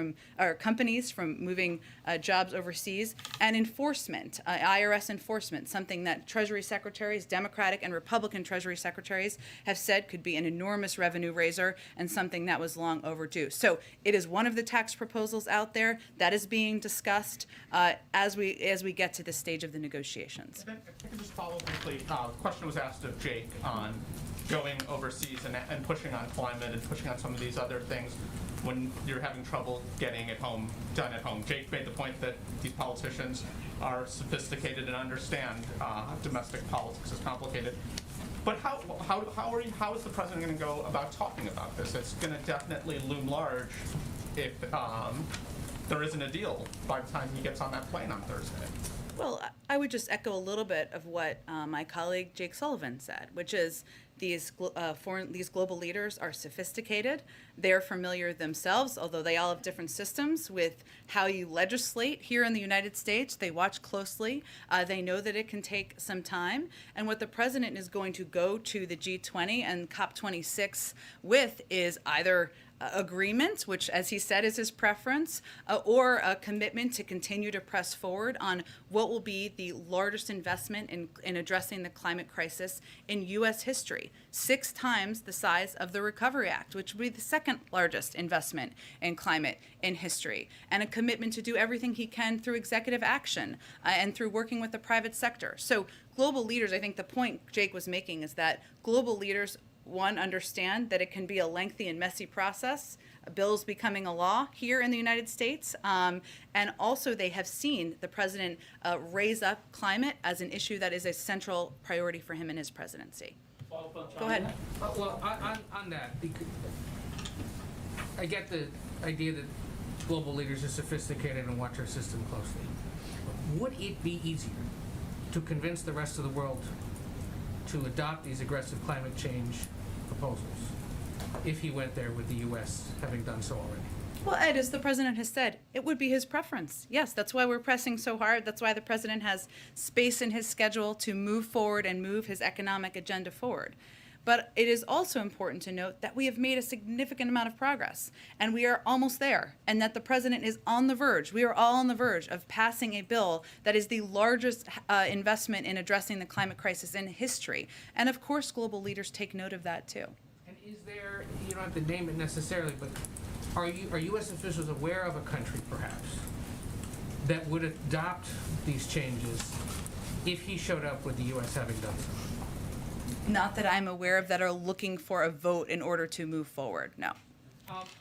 from moving jobs overseas. And enforcement, IRS enforcement, something that Treasury secretaries, Democratic and Republican Treasury secretaries, have said could be an enormous revenue raiser and something that was long overdue. So it is one of the tax proposals out there that is being discussed as we get to this stage of the negotiations. And then if I could just follow briefly, a question was asked of Jake on going overseas and pushing on climate and pushing on some of these other things when you're having trouble getting it done at home. Jake made the point that these politicians are sophisticated and understand domestic politics is complicated. But how is the president going to go about talking about this? It's going to definitely loom large if there isn't a deal by the time he gets on that plane on Thursday. Well, I would just echo a little bit of what my colleague Jake Sullivan said, which is these global leaders are sophisticated. They're familiar themselves, although they all have different systems, with how you legislate here in the United States. They watch closely. They know that it can take some time. And what the president is going to go to the G20 and COP26 with is either agreement, which, as he said, is his preference, or a commitment to continue to press forward on what will be the largest investment in addressing the climate crisis in U.S. history, 6 times the size of the Recovery Act, which would be the second largest investment in climate in history, and a commitment to do everything he can through executive action and through working with the private sector. So global leaders, I think the point Jake was making is that global leaders, one, understand that it can be a lengthy and messy process, bills becoming a law here in the United States, and also they have seen the president raise up climate as an issue that is a central priority for him in his presidency. Go ahead. Well, on that, I get the idea that global leaders are sophisticated and watch our system closely. Would it be easier to convince the rest of the world to adopt these aggressive climate change proposals if he went there with the U.S. having done so already? Well, Ed, as the president has said, it would be his preference. Yes, that's why we're pressing so hard. That's why the president has space in his schedule to move forward and move his economic agenda forward. But it is also important to note that we have made a significant amount of progress, and we are almost there, and that the president is on the verge. We are all on the verge of passing a bill that is the largest investment in addressing the climate crisis in history. And of course, global leaders take note of that too. And is there, you don't have to name it necessarily, but are U.S. officials aware of a country, perhaps, that would adopt these changes if he showed up with the U.S. having done so? Not that I'm aware of that are looking for a vote in order to move forward, no.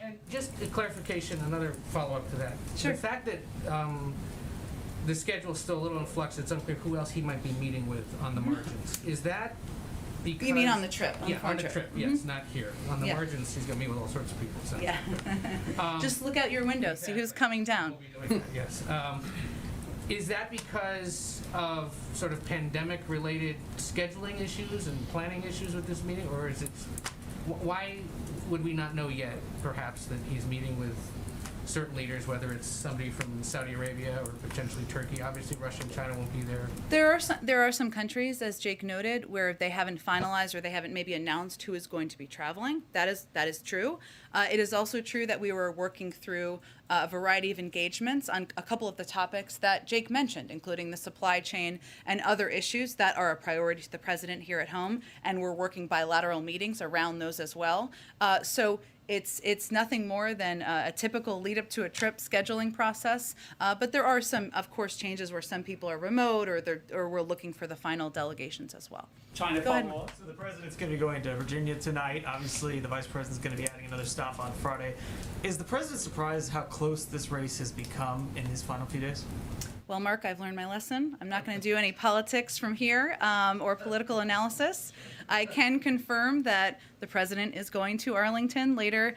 And just a clarification, another follow-up to that. Sure. The fact that the schedule is still a little in flux, it's unclear who else he might be meeting with on the margins. Is that because... You mean on the trip? Yeah, on the trip, yes, not here. On the Yeah. margins, he's going to meet with all sorts of people. So. Yeah. Just look out your window, see who's coming down. Yes. Is that because of sort of pandemic-related scheduling issues and planning issues with this meeting, or is it, why would we not know yet, perhaps, that he's meeting with certain leaders, whether it's somebody from Saudi Arabia or potentially Turkey? Obviously, Russia and China won't be there. There are some countries, as Jake noted, where they haven't finalized or they haven't maybe announced who is going to be traveling. That is true. It is also true that we were working through a variety of engagements on a couple of the topics that Jake mentioned, including the supply chain and other issues that are a priority to the president here at home, and we're working bilateral meetings around those as well. So it's nothing more than a typical lead up to a trip scheduling process, but there are some, of course, changes where some people are remote or we're looking for the final delegations as well. China Go ahead. follow-up. So the president's going to be going to Virginia tonight. Obviously, the vice president's going to be adding another stop on Friday. Is the president surprised how close this race has become in his final few days? Well, Mark, I've learned my lesson. I'm not going to do any politics from here or political analysis. I can confirm that the president is going to Arlington later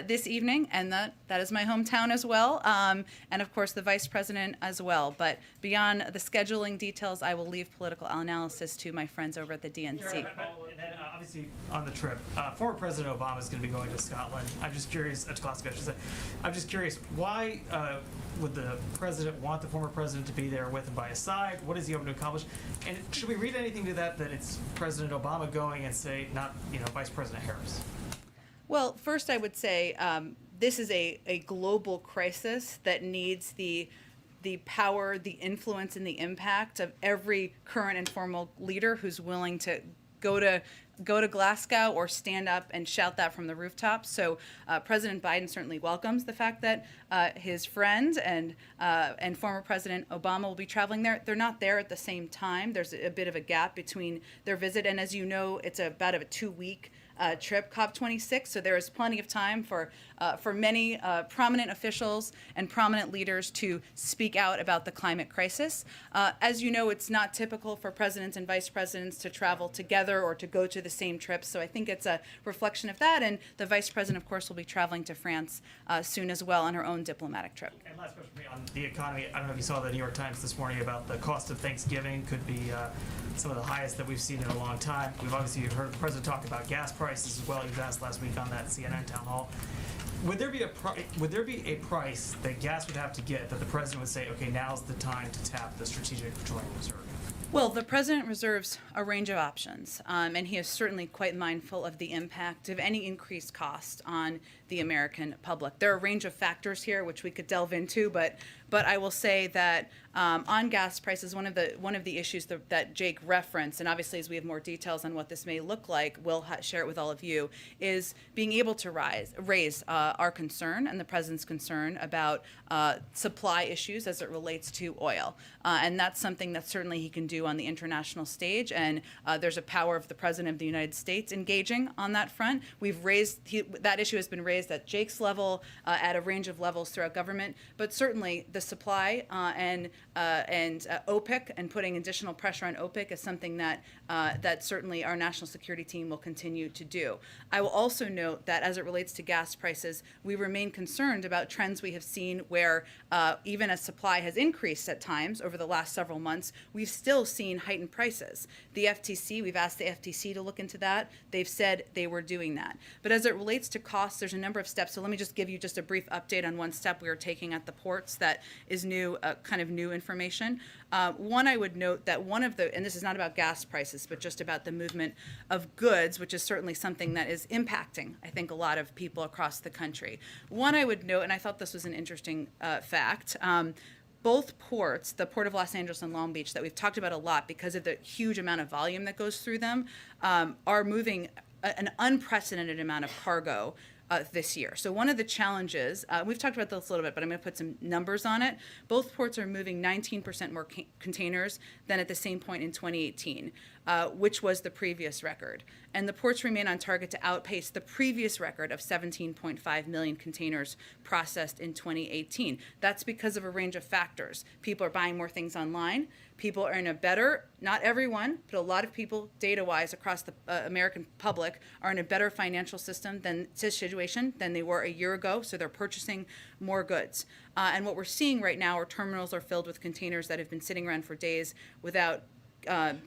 this evening, and that is my hometown as well, and of course the vice president as well. But beyond the scheduling details, I will leave political analysis to my friends over at the DNC. And then, obviously, on the trip, former President Obama is going to be going to Scotland. I'm just curious, to Glasgow, I should say. I'm just curious, why would the president want the former president to be there with him by his side? What is he hoping to accomplish? And should we read anything to that it's President Obama going and say, not Vice President Harris? Well, first I would say this is a global crisis that needs the power, the influence, and the impact of every current and former leader who's willing to go to Glasgow or stand up and shout that from the rooftops. So President Biden certainly welcomes the fact that his friend and former President Obama will be traveling there. They're not there at the same time. There's a bit of a gap between their visit, and as you know, it's about a 2-week trip, COP26. So there is plenty of time for many prominent officials and prominent leaders to speak out about the climate crisis. As you know, it's not typical for presidents and vice presidents to travel together or to go to the same trips. So I think it's a reflection of that. And the vice president, of course, will be traveling to France soon as well on her own diplomatic trip. And last question for me on the economy. I don't know if you saw the New York Times this morning about the cost of Thanksgiving could be some of the highest that we've seen in a long time. We've obviously heard the president talk about gas prices as well. He was asked last week on that CNN town hall. Would there be a price that gas would have to get that the president would say, okay, now's the time to tap the strategic petroleum reserve? Well, the president reserves a range of options, and he is certainly quite mindful of the impact of any increased cost on the American public. There are a range of factors here which we could delve into, but I will say that on gas prices, one of the issues that Jake referenced, and obviously as we have more details on what this may look like, we'll share it with all of you, is being able to raise our concern and the president's concern about supply issues as it relates to oil, and that's something that certainly he can do on the international stage, and there's a power of the president of the United States engaging on that front. That issue has been raised at Jake's level, at a range of levels throughout government, but certainly the supply and OPEC and putting additional pressure on OPEC is something that that certainly our national security team will continue to do. I will also note that as it relates to gas prices, we remain concerned about trends we have seen where even as supply has increased at times over the last several months, we've still seen heightened prices. The FTC, we've asked the FTC to look into that. They've said they were doing that. But as it relates to costs, there's a number of steps. So let me just give you just a brief update on one step we are taking at the ports that is new, kind of new information. One, I would note that one of the, and this is not about gas prices, but just about the movement of goods, which is certainly something that is impacting, I think, a lot of people across the country. One, I would note, and I thought this was an interesting fact, both ports, the Port of Los Angeles and Long Beach, that we've talked about a lot because of the huge amount of volume that goes through them, are moving an unprecedented amount of cargo this year. So one of the challenges, we've talked about this a little bit, but I'm going to put some numbers on it. Both ports are moving 19% more containers than at the same point in 2018, which was the previous record. And the ports remain on target to outpace the previous record of 17.5 million containers processed in 2018. That's because of a range of factors. People are buying more things online. People are in a better, not everyone, but a lot of people, data-wise, across the American public, are in a better financial situation than they were a year ago, so they're purchasing more goods. And what we're seeing right now are terminals are filled with containers that have been sitting around for days without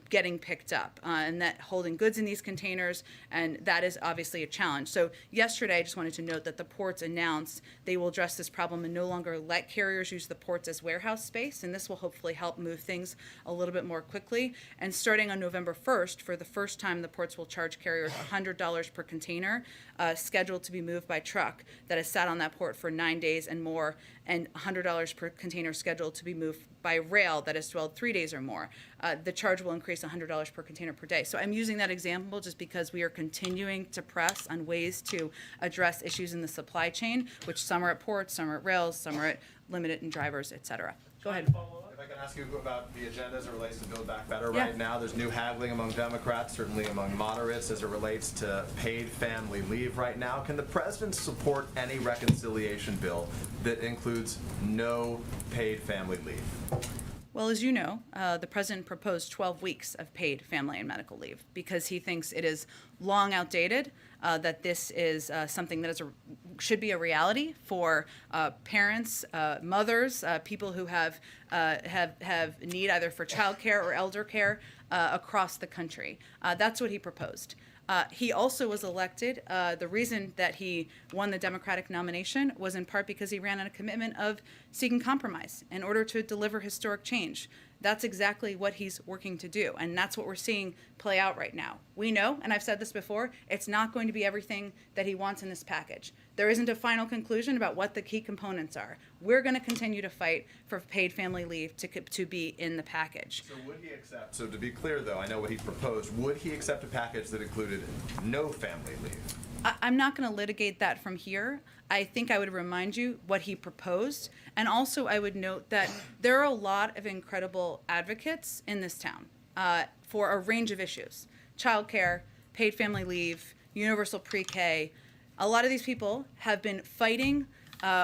getting picked up, and that holding goods in these containers, and that is obviously a challenge. So yesterday, I just wanted to note that the ports announced they will address this problem and no longer let carriers use the ports as warehouse space, and this will hopefully help move things a little bit more quickly. And starting on November 1st, for the first time, the ports will charge carriers $100 per container scheduled to be moved by truck that has sat on that port for 9 days and more, and $100 per container scheduled to be moved by rail that has dwelled 3 days or more. The charge will increase $100 per container per day. So I'm using that example just because we are continuing to press on ways to address issues in the supply chain, which some are at ports, some are at rails, some are at limited and drivers, et cetera. Go ahead. If I can ask you about the agenda as it relates to Build Back Better right now, there's new haggling among Democrats, certainly among moderates, as it relates to paid family leave right now. Can the president support any reconciliation bill that includes no paid family leave? Well, as you know, the president proposed 12 weeks of paid family and medical leave because he thinks it is long outdated, that this is something that should be a reality for parents, mothers, people who have need either for child care or elder care across the country. That's what he proposed. He also was elected. The reason that he won the Democratic nomination was in part because he ran on a commitment of seeking compromise in order to deliver historic change. That's exactly what he's working to do, and that's what we're seeing play out right now. We know, and I've said this before, it's not going to be everything that he wants in this package. There isn't a final conclusion about what the key components are. We're going to continue to fight for paid family leave to be in the package. So would he accept, so to be clear though, I know what he proposed, would he accept a package that included no family leave? I'm not going to litigate that from here. I think I would remind you what he proposed. And also I would note that there are a lot of incredible advocates in this town for a range of issues. Childcare, paid family leave, universal pre-K. A lot of these people have been fighting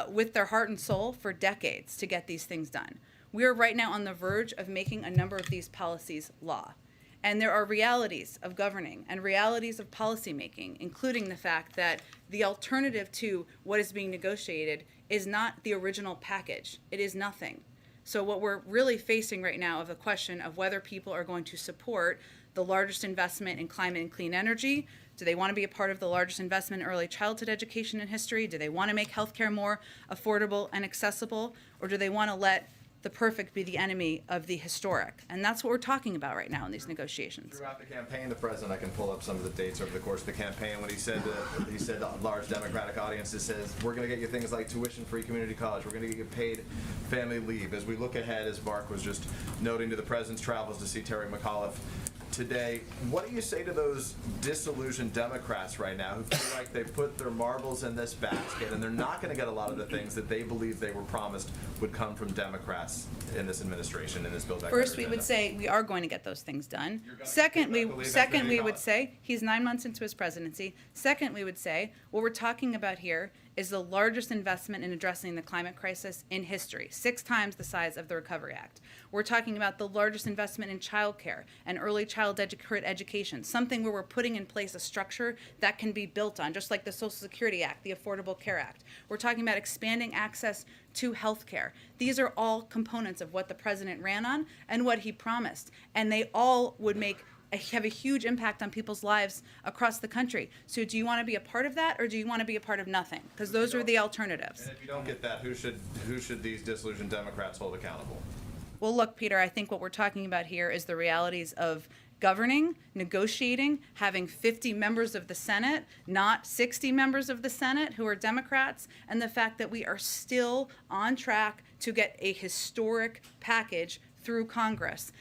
with their heart and soul for decades to get these things done. We are right now on the verge of making a number of these policies law. And there are realities of governing and realities of policymaking, including the fact that the alternative to what is being negotiated is not the original package. It is nothing. So what we're really facing right now is a question of whether people are going to support the largest investment in climate and clean energy. Do they want to be a part of the largest investment in early childhood education in history? Do they want to make healthcare more affordable and accessible? Or do they want to let the perfect be the enemy of the historic? And that's what we're talking about right now in these negotiations. Throughout the campaign, the president, I can pull up some of the dates over the course of the campaign, when he said to large Democratic audiences, says, we're going to get you things like tuition-free community college, we're going to get you paid family leave. As we look ahead, as Mark was just noting, to the president's travels to see Terry McAuliffe today, what do you say to those disillusioned Democrats right now who feel like they put their marbles in this basket and they're not going to get a lot of the things that they believe they were promised would come from Democrats in this administration, in this Build Back Better First, we agenda? would say we are going to get those things done. Second, we would say he's 9 months into his presidency. Second, we would say what we're talking about here is the largest investment in addressing the climate crisis in history, 6 times the size of the Recovery Act. We're talking about the largest investment in childcare and early child education, something where we're putting in place a structure that can be built on, just like the Social Security Act, the Affordable Care Act. We're talking about expanding access to health care. These are all components of what the president ran on and what he promised, and they all would have a huge impact on people's lives across the country. So do you want to be a part of that, or do you want to be a part of nothing? Because those are the alternatives. And if you don't get that, who should these disillusioned Democrats hold accountable? Well, look, Peter, I think what we're talking about here is the realities of governing, negotiating, having 50 members of the Senate, not 60 members of the Senate who are Democrats, and the fact that we are still on track to get a historic package through Congress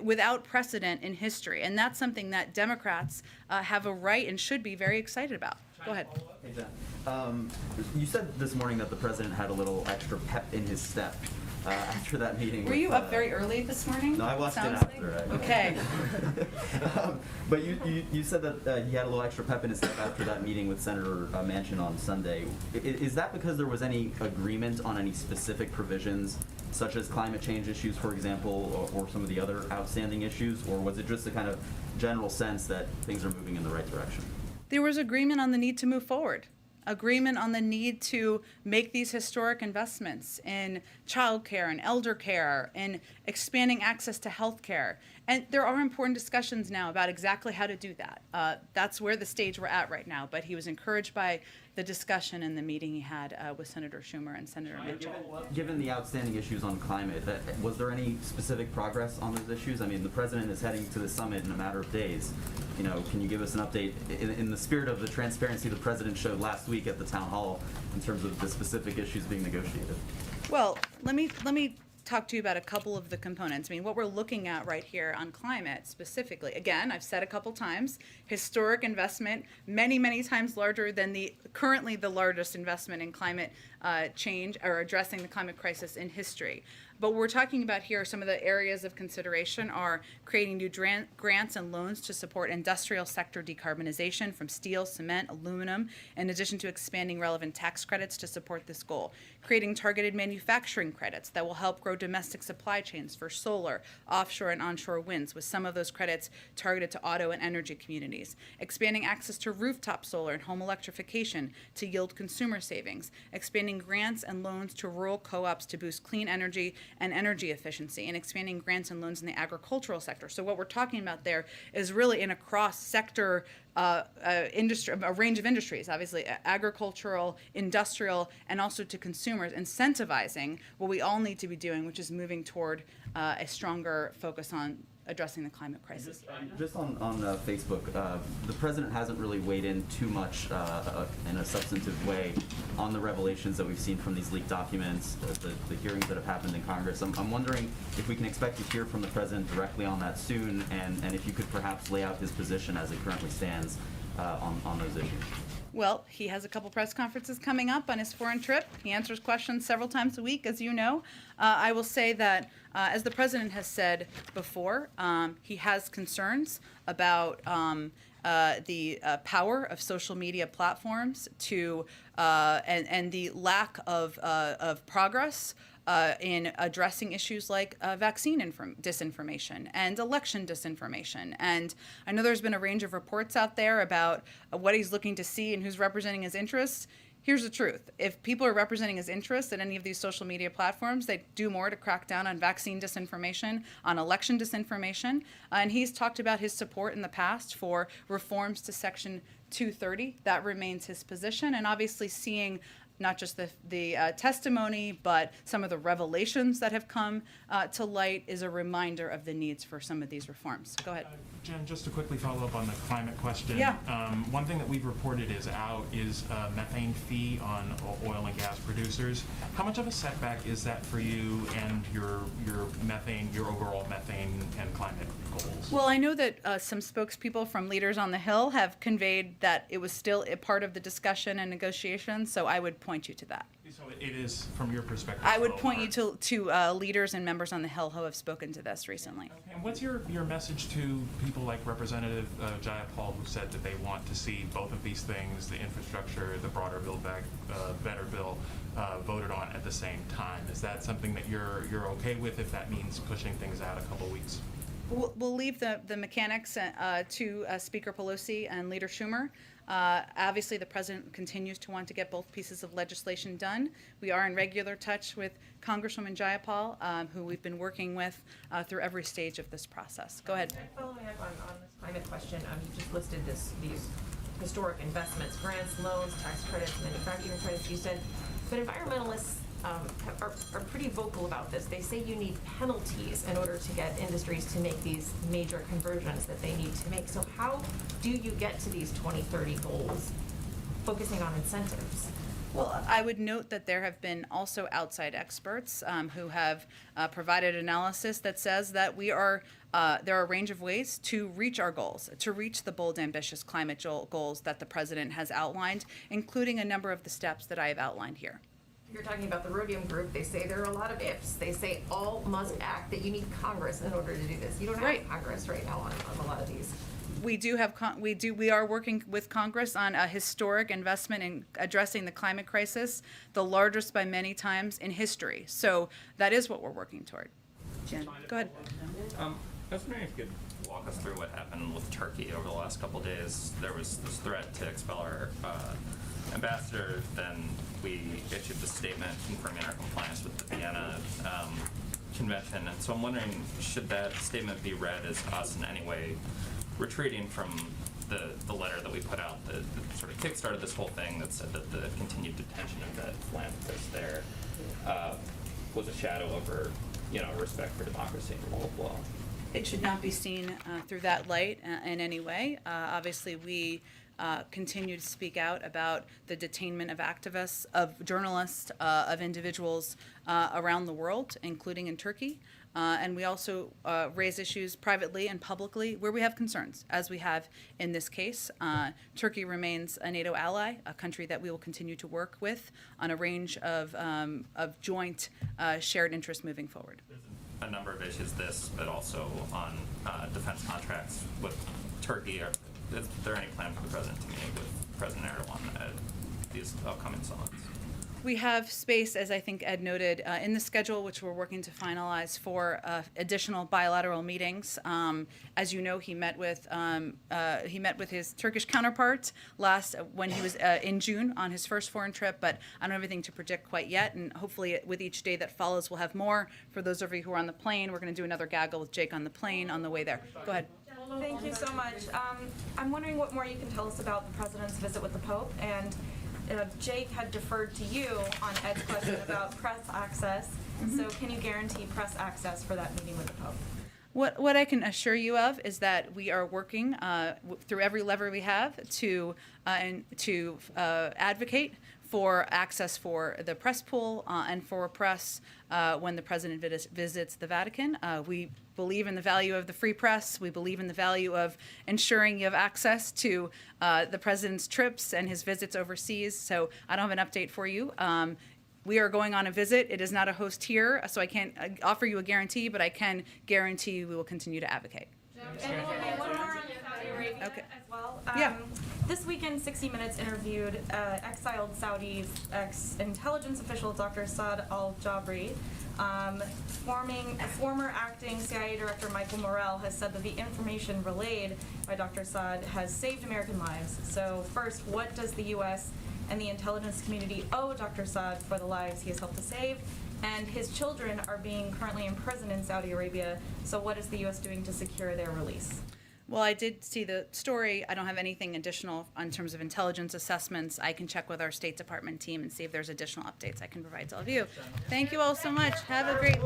without precedent in history. And that's something that Democrats have a right and should be very excited about. Go ahead. Hey, Jen. You said this morning that the president had a little extra pep in his step after that meeting. Were you up very early this morning? No, I watched it Sounds after. like? Okay. But you said that he had a little extra pep in his step after that meeting with Senator Manchin on Sunday. Is that because there was any agreement on any specific provisions, such as climate change issues, for example, or some of the other outstanding issues, or was it just a kind of general sense that things are moving in the right direction? There was agreement on the need to move forward. Agreement on the need to make these historic investments in childcare and elder care and expanding access to health care. And there are important discussions now about exactly how to do that. That's where the stage we're at right now. But he was encouraged by the discussion in the meeting he had with Senator Schumer and Senator Mitchell. Given the outstanding issues on climate, was there any specific progress on those issues? I mean, the president is heading to the summit in a matter of days. You know, can you give us an update in the spirit of the transparency the president showed last week at the town hall in terms of the specific issues being negotiated? Well, let me talk to you about a couple of the components. I mean, what we're looking at right here on climate specifically, again, I've said a couple times, historic investment, many, many times larger than currently the largest investment in climate change or addressing the climate crisis in history. But what we're talking about here, some of the areas of consideration are creating new grants and loans to support industrial sector decarbonization from steel, cement, aluminum, in addition to expanding relevant tax credits to support this goal. Creating targeted manufacturing credits that will help grow domestic supply chains for solar, offshore and onshore winds, with some of those credits targeted to auto and energy communities. Expanding access to rooftop solar and home electrification to yield consumer savings. Expanding grants and loans to rural co-ops to boost clean energy and energy efficiency, and expanding grants and loans in the agricultural sector. So what we're talking about there is really in a cross-sector industry, a range of industries, obviously agricultural, industrial, and also to consumers, incentivizing what we all need to be doing, which is moving toward a stronger focus on addressing the climate crisis. Just on Facebook, the president hasn't really weighed in too much in a substantive way on the revelations that we've seen from these leaked documents, the hearings that have happened in Congress. I'm wondering if we can expect to hear from the president directly on that soon, and if you could perhaps lay out his position as it currently stands on those issues. Well, he has a couple press conferences coming up on his foreign trip. He answers questions several times a week, as you know. I will say that, as the president has said before, he has concerns about the power of social media platforms to and the lack of progress in addressing issues like vaccine disinformation and election disinformation. And I know there's been a range of reports out there about what he's looking to see and who's representing his interests. Here's the truth. If people are representing his interests at any of these social media platforms, they do more to crack down on vaccine disinformation, on election disinformation. And he's talked about his support in the past for reforms to Section 230. That remains his position. And obviously seeing not just the testimony, but some of the revelations that have come to light is a reminder of the needs for some of these reforms. Go ahead. Jen, just to quickly follow up on the climate question. Yeah. One thing that we've reported is a methane fee on oil and gas producers. How much of a setback is that for you and your overall methane and climate goals? Well, I know that some spokespeople from Leaders on the Hill have conveyed that it was still a part of the discussion and negotiations, so I would point you to that. So it is, from your perspective. I would low point mark. you to leaders and members on the Hill who have spoken to this recently. And what's your message to people like Representative Jayapal, who said that they want to see both of these things, the infrastructure, the broader Build Back Better bill, voted on at the same time? Is that something that you're okay with if that means pushing things out a couple weeks? We'll leave the mechanics to Speaker Pelosi and Leader Schumer. Obviously, the president continues to want to get both pieces of legislation done. We are in regular touch with Congresswoman Jayapal, who we've been working with through every stage of this process. Go ahead. Following up on this climate question, you just listed these historic investments, grants, loans, tax credits, manufacturing credits, you said, but environmentalists are pretty vocal about this. They say you need penalties in order to get industries to make these major conversions that they need to make. So how do you get to these 2030 goals, focusing on incentives? Well, I would note that there have been also outside experts who have provided analysis that says that there are a range of ways to reach our goals, to reach the bold, ambitious climate goals that the president has outlined, including a number of the steps that I have outlined here. You're talking about the Rhodium Group. They say there are a lot of ifs. They say all must act, that you need Congress in order to do this. You don't have Congress right now on a lot of these. We do have we are working with Congress on a historic investment in addressing the climate crisis, the largest by many times in history. So that is what we're working toward. Jen, go ahead. I was wondering if you could walk us through what happened with Turkey over the last couple of days. There was this threat to expel our ambassador. Then we issued the statement confirming our compliance with the Vienna Convention. And so I'm wondering, should that statement be read as us in any way retreating from the letter that we put out that sort of kickstarted this whole thing, that said that the continued detention of that philanthropist there was a shadow over, respect for democracy and rule of law? It should not be seen through that light in any way. Obviously, we continue to speak out about the detainment of activists, of journalists, of individuals around the world, including in Turkey. And we also raise issues privately and publicly where we have concerns, as we have in this case. Turkey remains a NATO ally, a country that we will continue to work with on a range of joint shared interests moving forward. A number of issues, but also on defense contracts with Turkey. Is there any plan for the president to meet with President Erdogan at these upcoming summits? We have space, as I think Ed noted, in the schedule, which we're working to finalize for additional bilateral meetings. As you know, he met with his Turkish counterpart when he was in June on his first foreign trip. But I don't have anything to predict quite yet, and hopefully, with each day that follows, we'll have more. For those of you who are on the plane, we're going to do another gaggle with Jake on the plane on the way there. Go ahead. Thank you so much. I'm wondering what more you can tell us about the president's visit with the Pope. And Jake had deferred to you on Ed's question about press access. So can you guarantee press access for that meeting with the Pope? What I can assure you of is that we are working through every lever we have to advocate for access for the press pool and for press when the president visits the Vatican. We believe in the value of the free press. We believe in the value of ensuring you have access to the president's trips and his visits overseas. So I don't have an update for you. We are going on a visit. It is not a host here, so I can't offer you a guarantee, but I can guarantee you we will continue to advocate. And one more on Saudi Arabia as well. Yeah. This weekend, 60 Minutes interviewed exiled Saudi ex-intelligence official Dr. Saad al-Jabri. Former acting CIA Director Michael Morrell has said that the information relayed by Dr. Saad has saved American lives. So first, what does the U.S. and the intelligence community owe Dr. Saad for the lives he has helped to save? And his children are being currently imprisoned in Saudi Arabia. So what is the U.S. doing to secure their release? Well, I did see the story. I don't have anything additional in terms of intelligence assessments. I can check with our State Department team and see if there's additional updates I can provide to all of you. Thank you all so much. Have a great